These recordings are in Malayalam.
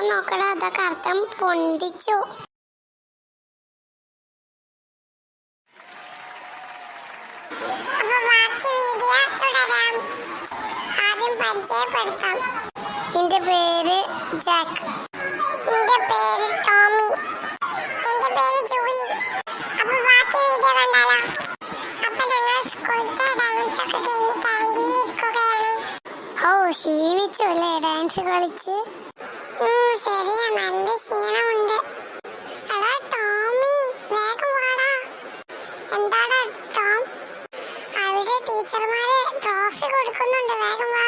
അർത്ഥം നോക്കടാ. അതൊക്കെ അർത്ഥം പൊന്തിച്ചു. എന്റെ പേര് ജാക്ക്. എന്റെ പേര് ടോമി. എന്റെ പേര് ജൂലി. അപ്പൊ ബാക്കി വീഡിയോ കണ്ടാലോ? അപ്പൊ ഞങ്ങൾ സ്കൂളിലത്തെ ഡാൻസ് ഒക്കെ കഴിഞ്ഞ് ക്യാൻറ്റീനിൽ ഇരിക്കുകയാണ്. ഓ, ക്ഷീണിച്ചു അല്ലേ ഡാൻസ് കളിച്ച്? ശരിയാ, നല്ല ക്ഷീണമുണ്ട്. എടാ ടോമി, വേഗം വാടാ. എന്താടാ ടോം? അവിടെ ടീച്ചർമാര് ട്രോഫി കൊടുക്കുന്നുണ്ട്, വേഗം വാ.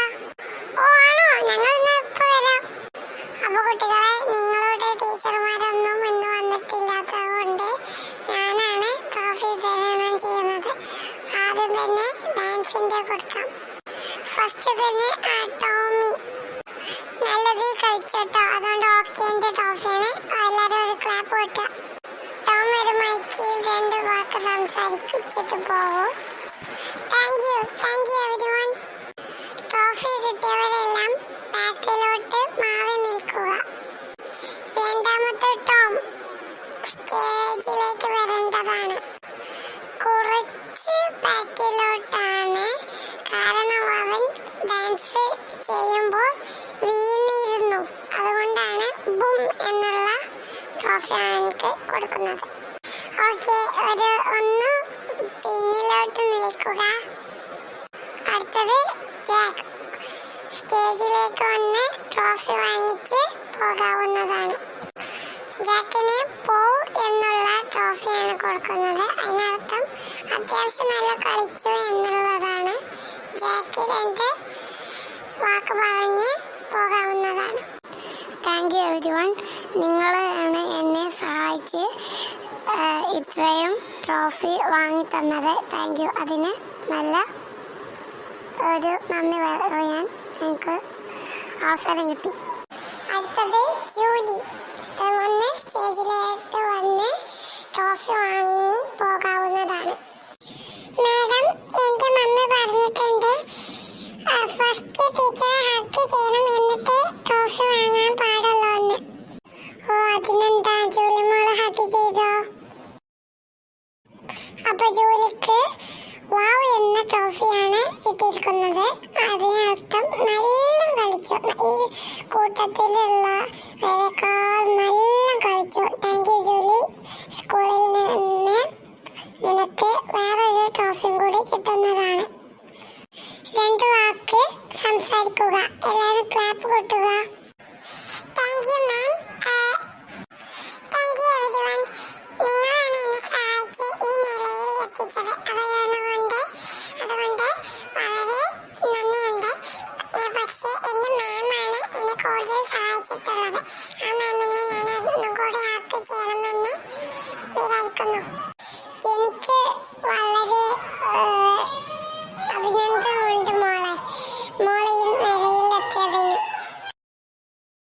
ഓ ആണോ? ഞങ്ങൾ ഇന്ന് ഇപ്പൊ വരാം. അപ്പൊ കുട്ടികളെ, നിങ്ങളുടെ ടീച്ചർമാരൊന്നും ഇന്ന് വന്നിട്ടില്ലാത്തത് കൊണ്ട് ഞാനാണ് ട്രോഫി വിതരണം ചെയ്യുന്നത്. ആദ്യം തന്നെ ഡാൻസിന്റെ കൊടുക്കാം. ഫസ്റ്റ് തന്നെ ടോമി നല്ലത് കളിച്ചോട്ടോ, അതുകൊണ്ട് ഓക്കേന്റെ ട്രോഫിയാണ്. എല്ലാവരും ഒരു ക്ലാപ്പ് കൊടുക്കുക. ടോം ഒരു മൈക്കിൽ 2 വാക്ക് സംസാരിച്ചിട്ട് പോകൂ. Thank you everyone. ട്രോഫി കിട്ടിയവരെല്ലാം ബാക്കിലോട്ട് മാറി നിൽക്കുക. രണ്ടാമത്തെ ടോം സ്റ്റേജിലേക്ക് വരേണ്ടതാണ്. കുറച്ച് ബാക്കിലോട്ടാണ്, കാരണം അവൻ ഡാൻസ് ചെയ്യുമ്പോൾ വീണിരുന്നു. അതുകൊണ്ടാണ് ബും എന്നുള്ള ട്രോഫി അവനക്ക് കൊടുക്കുന്നത്. ഓക്കെ, ഒന്ന് പിന്നിലോട്ട് നിൽക്കുക. അടുത്തത് ജാക്ക്. സ്റ്റേജിലേക്ക് വന്ന് ട്രോഫി വാങ്ങിച്ച് പോകാവുന്നതാണ്. ജാക്കിന് പോ എന്നുള്ള ട്രോഫിയാണ് കൊടുക്കുന്നത്. അതിനർത്ഥം അത്യാവശ്യം നല്ല കളിച്ചു എന്നുള്ളതാണ്. ജാക്ക് 2 വാക്ക് പറഞ്ഞ് പോകാവുന്നതാണ്. Thank you everyone. നിങ്ങളാണ് എന്നെ സഹായിച്ച് ഇത്രയും ട്രോഫി വാങ്ങി തന്നത്. Thank you. അതിന് നല്ല ഒരു നന്ദി പറയാൻ എനിക്ക് അവസരം കിട്ടി. അടുത്തത് ജൂലി. വന്ന് സ്റ്റേജിലേക്ക് വന്ന് ട്രോഫി വാങ്ങി പോകാവുന്നതാണ്. മാഡം, എന്റെ മമ്മി പറഞ്ഞിട്ടുണ്ട് ഫസ്റ്റ് ടീച്ചറെ ഹഗ് ചെയ്യണം, എന്നിട്ട് ട്രോഫി വാങ്ങാൻ പാടുള്ളൂ എന്ന്. ഓ, അതിനെന്താ, ജൂലി മോള് ഹഗ് ചെയ്തോ? അപ്പൊ ജൂലിക്ക് വാവ് എന്ന ട്രോഫിയാണ് കിട്ടിയിരിക്കുന്നത്. അതിനർത്ഥം നല്ല കളിച്ചു, ഈ കൂട്ടത്തിലുള്ളവരെക്കാൾ നല്ല കളിച്ചു. Thank you Julie. സ്കൂളിൽ നിന്ന് നിനക്ക് വേറൊരു ട്രോഫിയും കൂടി കിട്ടുന്നതാണ്. 2 വാക്ക് സംസാരിക്കുക. എല്ലാവരും ക്ലാപ്പ് കൊട്ടുക. Thank you ma'am. Thank you everyone. നിങ്ങളാണ് എന്നെ സഹായിച്ച് ഈ നിലയിൽ എത്തിച്ചത്. അതുകൊണ്ട് വളരെ നന്ദിയുണ്ട്. പക്ഷേ എന്റെ മാമാണ് എന്നെ കൂടുതൽ സഹായിച്ചിട്ടുള്ളത്. ആ മാമിനെ ഞാൻ ഒന്നും കൂടി ഹാക്ക് ചെയ്യണമെന്ന് വിചാരിക്കുന്നു.